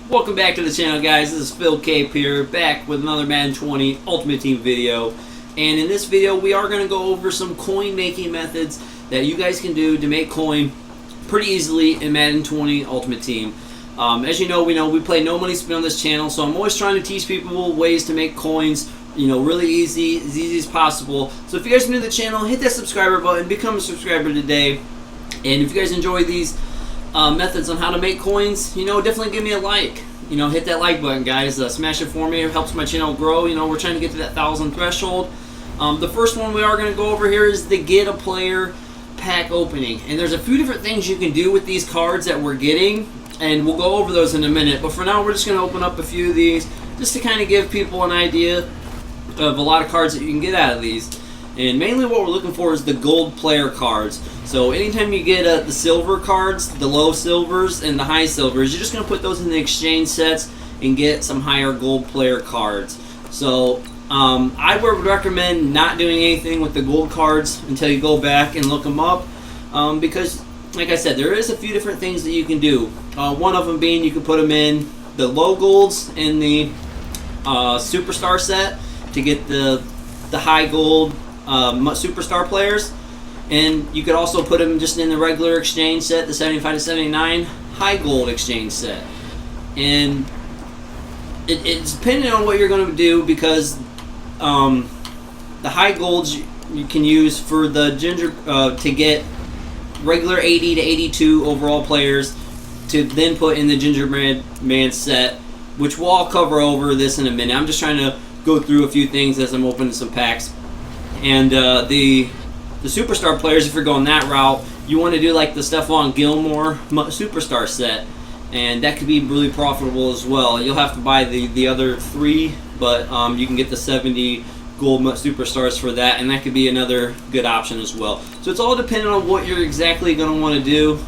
Welcome back to the channel, guys. This is Phil Cape here, back with another Madden 20 Ultimate Team video. And in this video, we are going to go over some coin making methods that you guys can do to make coin pretty easily in Madden 20 Ultimate Team. As you know, we play no money spin on this channel, so I'm always trying to teach people ways to make coins, really easy, as easy as possible. So if you guys are new to the channel, hit that subscriber button, become a subscriber today. And if you guys enjoy these methods on how to make coins, definitely give me a like. Hit that like button, guys. Smash it for me. It helps my channel grow. We're trying to get to that 1,000 threshold. The first one we are going to go over here is the get a player pack opening. And there's a few different things you can do with these cards that we're getting, and we'll go over those in a minute. But for now, we're just going to open up a few of these just to kind of give people an idea of a lot of cards that you can get out of these. And mainly what we're looking for is the gold player cards. So anytime you get the silver cards, the low silvers and the high silvers, you're just going to put those in the exchange sets and get some higher gold player cards. So I would recommend not doing anything with the gold cards until you go back and look them up, because like I said, there is a few different things that you can do. One of them being you can put them in the low golds in the superstar set to get the high gold superstar players, and you could also put them just in the regular exchange set, the 75 to 79 high gold exchange set. And it's depending on what you're going to do, because the high golds you can use for the ginger to get regular 80 to 82 overall players to then put in the gingerbread man set, which we'll all cover over this in a minute. I'm just trying to go through a few things as I'm opening some packs. And the superstar players, if you're going that route, you want to do like the Stephon Gilmore superstar set, and that could be really profitable as well. You'll have to buy the other three, but you can get the 70 gold superstars for that, and that could be another good option as well. So it's all dependent on what you're exactly going to want to do.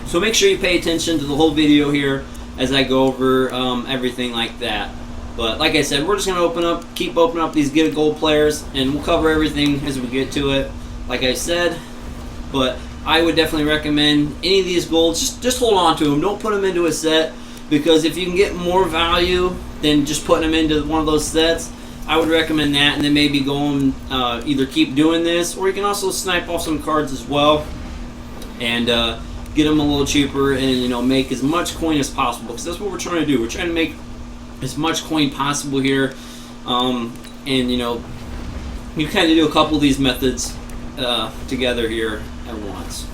So make sure you pay attention to the whole video here as I go over everything like that. But like I said, we're just going to keep opening up these get a gold players, and we'll cover everything as we get to it, like I said. But I would definitely recommend any of these golds, just hold on to them. Don't put them into a set, because if you can get more value than just putting them into one of those sets, I would recommend that, and then maybe go and either keep doing this, or you can also snipe off some cards as well and get them a little cheaper and make as much coin as possible, because that's what we're trying to do. We're trying to make as much coin possible here, and you kind of do a couple of these methods together here at once.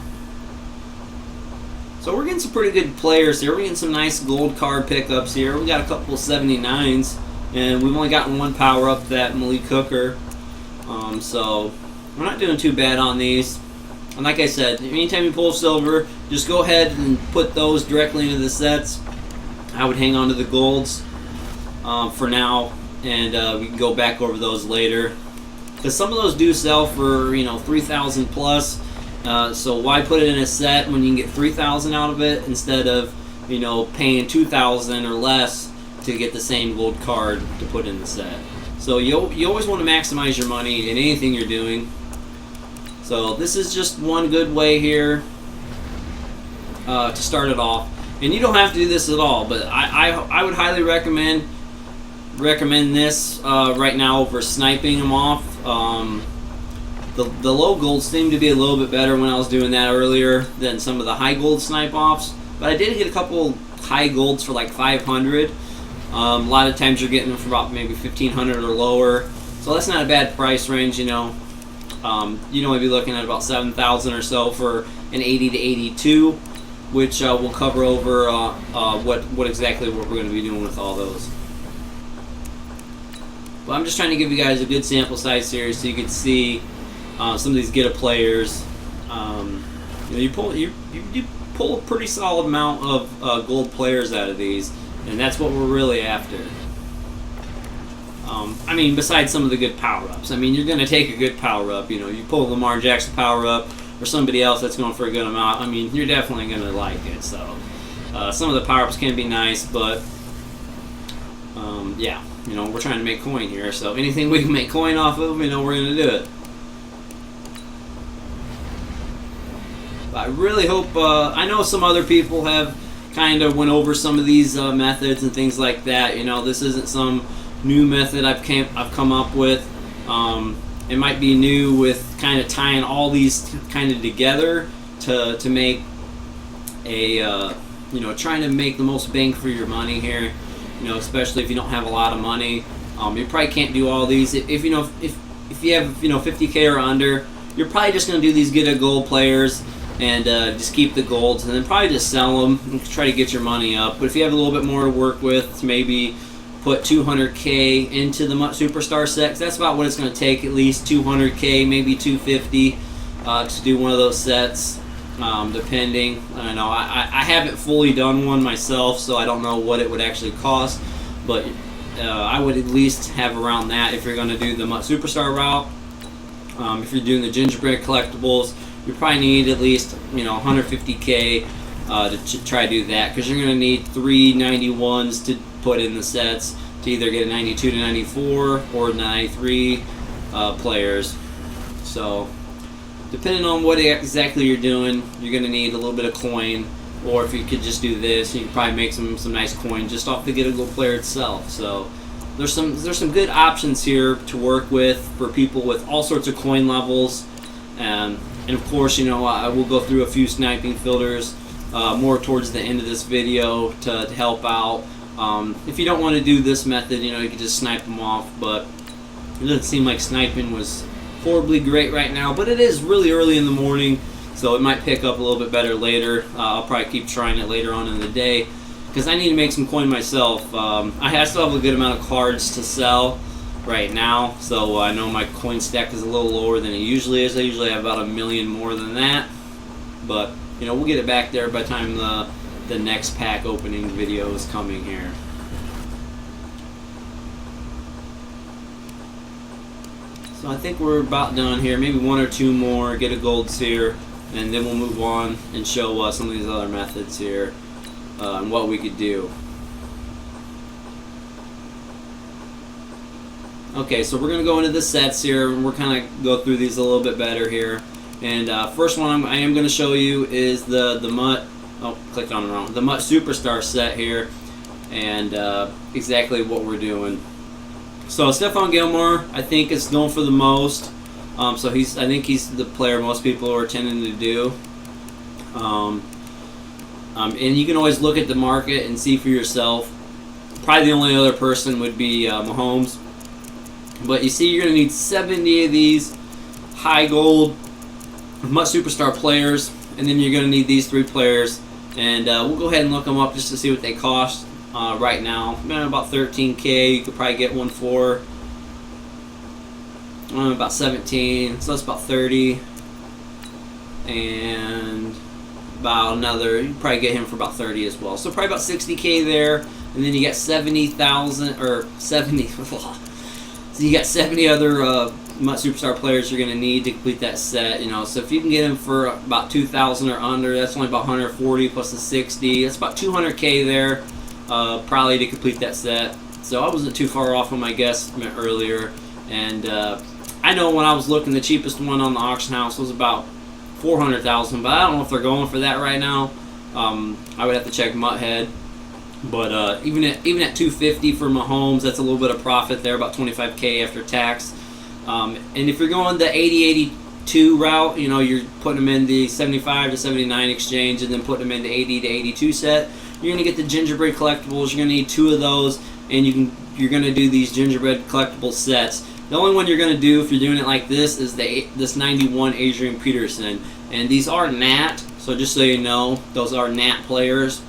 So we're getting some pretty good players here. We're getting some nice gold card pickups here. We got a couple of 79s, and we've only gotten one power up, that Malik Hooker. So we're not doing too bad on these. And like I said, anytime you pull silver, just go ahead and put those directly into the sets. I would hang on to the golds for now, and we can go back over those later, because some of those do sell for 3,000 plus. So why put it in a set when you can get 3,000 out of it instead of paying 2,000 or less to get the same gold card to put in the set? So you always want to maximize your money in anything you're doing. So this is just one good way here to start it off. And you don't have to do this at all, but I would highly recommend this right now over sniping them off. The low golds seemed to be a little bit better when I was doing that earlier than some of the high gold snipe offs, but I did get a couple high golds for like 500. A lot of times you're getting them for about maybe 1,500 or lower, so that's not a bad price range. You'd only be looking at about 7,000 or so for an 80 to 82, which we'll cover over what exactly what we're going to be doing with all those. But I'm just trying to give you guys a good sample size here so you can see some of these get a players. You pull a pretty solid amount of gold players out of these, and that's what we're really after. Besides some of the good power-ups. You're going to take a good power-up. You pull Lamar Jackson power-up or somebody else that's going for a good amount. You're definitely going to like it. So some of the power-ups can be nice, but yeah, we're trying to make coin here. So anything we can make coin off of, we're going to do it. But I really hope, I know some other people have kind of went over some of these methods and things like that. You know, this isn't some new method I've come up with. It might be new with kind of tying all these kind of together to make a you know, trying to make the most bang for your money here. You know, especially if you don't have a lot of money. You probably can't do all these. If you know, if you have, you know, 50K or under, you're probably just going to do these get a gold players and just keep the golds, and then probably just sell them and try to get your money up. But if you have a little bit more to work with, maybe put 200K into the Mut Superstar set, 'cause that's about what it's going to take, at least 200K, maybe 250 to do one of those sets, depending. I know I haven't fully done one myself, so I don't know what it would actually cost, but I would at least have around that if you're going to do the Mut Superstar route. If you're doing the gingerbread collectibles, you probably need at least, you know, 150K to try to do that, because you're going to need 3 91s to put in the sets to either get a 92 to 94 or 93 players. So depending on what exactly you're doing, you're going to need a little bit of coin, or if you could just do this, you can probably make some nice coin just off the get a gold player itself. So there's some good options here to work with for people with all sorts of coin levels. And of course, you know, I will go through a few sniping filters more towards the end of this video to help out. If you don't want to do this method, you know, you can just snipe them off, but it doesn't seem like sniping was horribly great right now, but it is really early in the morning, so it might pick up a little bit better later. I'll probably keep trying it later on in the day, because I need to make some coin myself. I still have a good amount of cards to sell right now, so I know my coin stack is a little lower than it usually is. I usually have about 1 million more than that, but you know, we'll get it back there by the time the next pack opening video is coming here. So I think we're about done here. Maybe 1 or 2 more, get a golds here, and then we'll move on and show some of these other methods here and what we could do. Okay, so we're going to go into the sets here, and we're kind of go through these a little bit better here. And first one I am going to show you is the Mut. Oh, clicked on it wrong. The Mut Superstar set here, and exactly what we're doing. So Stephon Gilmore, I think, is going for the most. So I think he's the player most people are tending to do. And you can always look at the market and see for yourself. Probably the only other person would be Mahomes. But you see, you're going to need 70 of these high gold Mut Superstar players, and then you're going to need these 3 players. And we'll go ahead and look them up just to see what they cost right now. About 13K. You could probably get one for about 17, so that's about 30. And about another, you can probably get him for about 30 as well. So probably about 60K there. And then you got 70,000 or 70. So you got 70 other Mut Superstar players you're going to need to complete that set. You know, so if you can get them for about 2,000 or under, that's only about 140 plus the 60. That's about 200K there, probably, to complete that set. So I wasn't too far off on my guess earlier. And I know when I was looking, the cheapest one on the auction house was about 400,000, but I don't know if they're going for that right now. I would have to check Muthead. But even at 250 for Mahomes, that's a little bit of profit there, about 25K after tax. And if you're going the 80-82 route, you know, you're putting them in the 75 to 79 exchange, and then putting them in the 80 to 82 set. You're going to get the gingerbread collectibles. You're going to need 2 of those, and you're going to do these gingerbread collectible sets. The only one you're going to do if you're doing it like this is this 91 Adrian Peterson, and these are Nat. So just so you know, those are Nat players.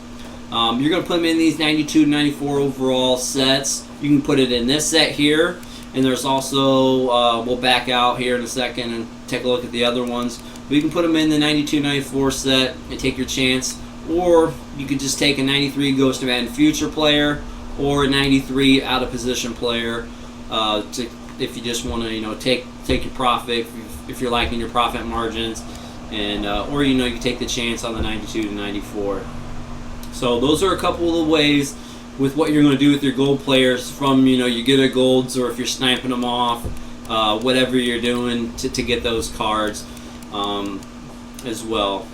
You're going to put them in these 92 to 94 overall sets. You can put it in this set here, and there's also, we'll back out here in a second and take a look at the other ones. But you can put them in the 92 94 set and take your chance, or you could just take a 93 Ghost of Madden Future player or a 93 out of position player if you just want to, you know, take your profit if you're liking your profit margins, and or, you know, you take the chance on the 92 to 94. So those are a couple of the ways with what you're going to do with your gold players, from, you know, you get a golds, or if you're sniping them off, whatever you're doing to get those cards as well.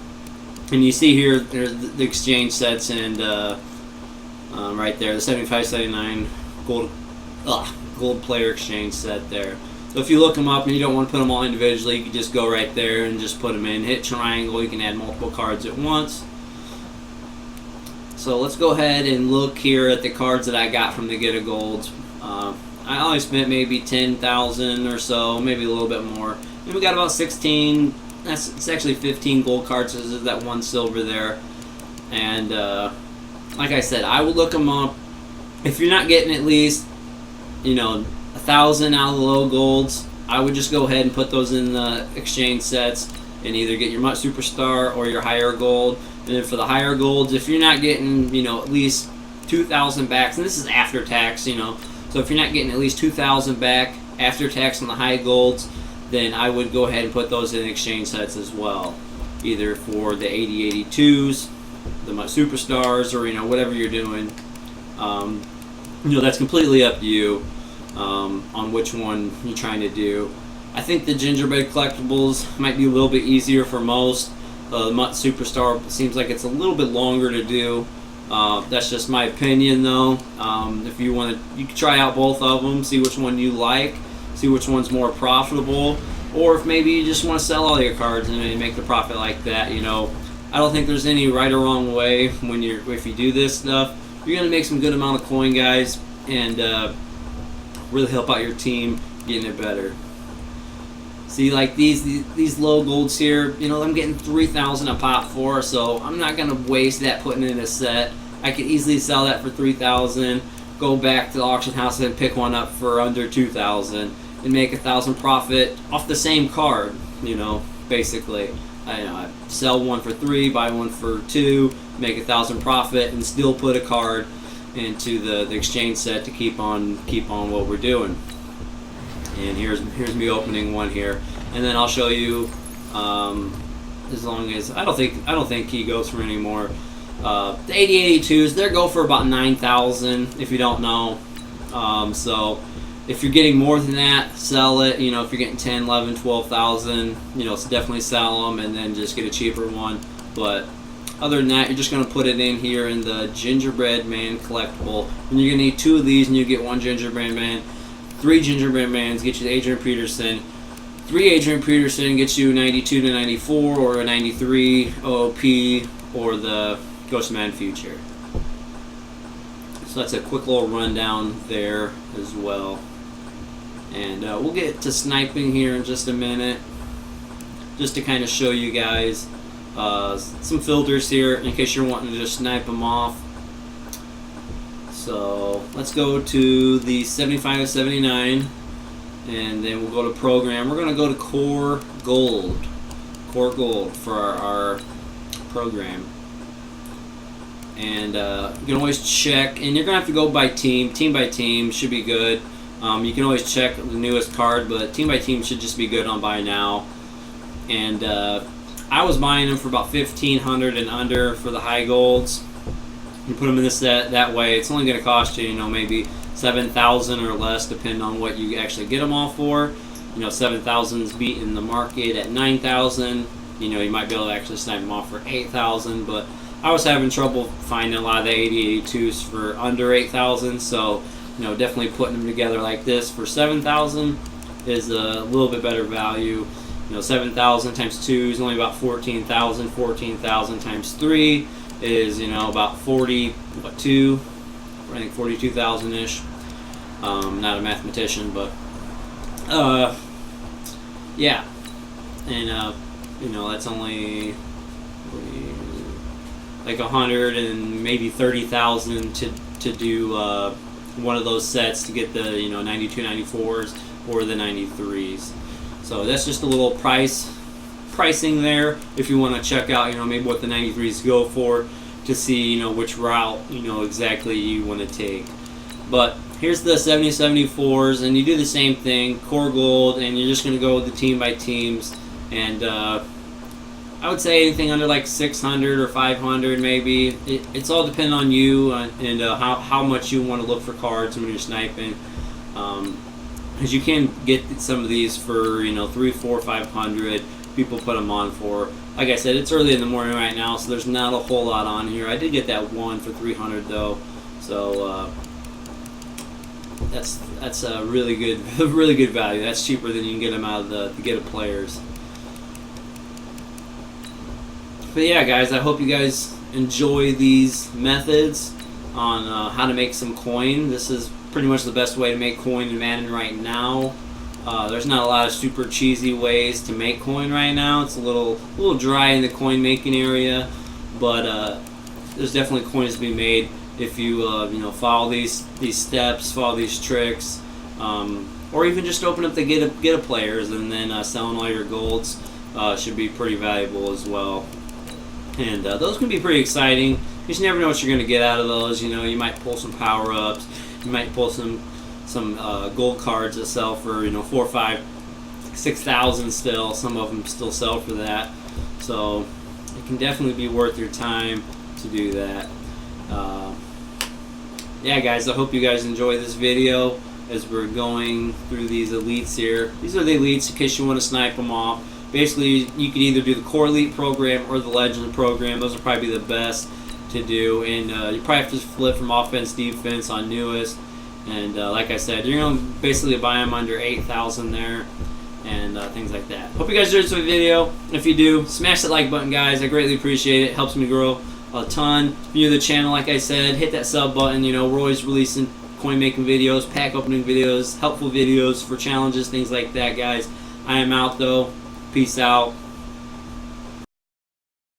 And you see here, there's the exchange sets, and right there, the 75-79 gold player exchange set there. So if you look them up and you don't want to put them all individually, you can just go right there and just put them in. Hit triangle, you can add multiple cards at once. So let's go ahead and look here at the cards that I got from the Get a Golds. I only spent maybe 10,000 or so, maybe a little bit more. And we got about 16. It's actually 15 gold cards. So there's that one silver there. And like I said, I will look them up. If you're not getting at least, 1,000 out of the low golds, I would just go ahead and put those in the exchange sets and either get your Mut Superstar or your higher gold. And then for the higher golds, if you're not getting, at least 2,000 back, and this is after tax, so if you're not getting at least 2,000 back after tax on the high golds, then I would go ahead and put those in exchange sets as well, either for the 80-82s, the Mut Superstars, or whatever you're doing. That's completely up to you on which one you're trying to do. I think the gingerbread collectibles might be a little bit easier for most. The Mut Superstar seems like it's a little bit longer to do. That's just my opinion, though. If you want to, you can try out both of them, see which one you like, see which one's more profitable, or if maybe you just want to sell all your cards and make the profit like that. I don't think there's any right or wrong way if you do this stuff. You're gonna make some good amount of coin, guys, and really help out your team getting it better. See, like these low golds here, I'm getting 3,000 a pop for, so I'm not gonna waste that putting in a set. I could easily sell that for 3,000, go back to the auction house and pick one up for under 2,000, and make 1,000 profit off the same card. Basically, I sell one for 3, buy one for 2, make 1,000 profit, and still put a card into the exchange set to keep on what we're doing. And here's me opening one here, and then I'll show you. As long as I don't think he goes for any more. The 80-82s, they go for about 9,000 if you don't know. So if you're getting more than that, sell it. If you're getting 10, 11, 12,000, so definitely sell them and then just get a cheaper one. But other than that, you're just going to put it in here in the Gingerbread Man collectible. And you're going to need 2 of these, and you get 1 Gingerbread Man. 3 Gingerbread Mans get you the Adrian Peterson. 3 Adrian Peterson gets you 92-94 or a 93 OOP or the Ghost Man Future. So that's a quick little rundown there as well. And we'll get to sniping here in just a minute, just to kind of show you guys some filters here in case you're wanting to just snipe them off. So let's go to the 75-79, and then we'll go to program. We're going to go to core gold for our program. And you can always check, and you're going to have to go by team by team should be good. You can always check the newest card, but team by team should just be good on by now. And I was buying them for about 1,500 and under for the high golds. You put them in the set that way. It's only going to cost you, maybe 7,000 or less, depending on what you actually get them all for. 7,000's beating the market at 9,000. You might be able to actually snipe them off for 8,000, but I was having trouble finding a lot of the 80-82s for under 8,000. So, definitely putting them together like this for 7,000 is a little bit better value. 7,000 times 2 is only about 14,000. 14,000 times 3 is about 42. I think 42,000-ish. Not a mathematician, but yeah. And that's only like 100 and maybe 30,000 to do one of those sets to get the 92, 94s or the 93s. So that's just a little pricing there if you want to check out maybe what the 93s go for, to see which route exactly you want to take. But here's the 70-74s, and you do the same thing, core gold, and you're just going to go with the team by teams. And I would say anything under like 600 or 500 maybe. It's all dependent on you and how much you want to look for cards when you're sniping. Because you can get some of these for 300, 400, 500. people put them on for. Like I said, it's early in the morning right now, so there's not a whole lot on here. I did get that one for 300 though, so that's a really good value. That's cheaper than you can get them out of the Get players. But yeah, guys, I hope you guys enjoy these methods on how to make some coin. This is pretty much the best way to make coin in Madden right now. There's not a lot of super cheesy ways to make coin right now. It's a little dry in the coin making area, but there's definitely coins to be made if you you know, follow these steps, follow these tricks, or even just open up the Get players and then selling all your golds should be pretty valuable as well. And those can be pretty exciting. You just never know what you're going to get out of those. You know, you might pull some power-ups. You might pull some gold cards that sell for, you know, 4, 5, 6,000 still. Some of them still sell for that. So it can definitely be worth your time to do that. Yeah, guys, I hope you guys enjoy this video as we're going through these elites here. These are the elites in case you want to snipe them off. Basically, you can either do the Core Elite program or the Legend program. Those are probably the best to do. And you probably have to flip from offense, defense on newest. And like I said, you're going to basically buy them under 8,000 there and things like that. Hope you guys enjoyed this video. If you do, smash that like button, guys. I greatly appreciate it. It helps me grow a ton. If you're new to the channel, like I said, hit that sub button. You know, we're always releasing coin making videos, pack opening videos, helpful videos for challenges, things like that, guys. I am out, though. Peace out.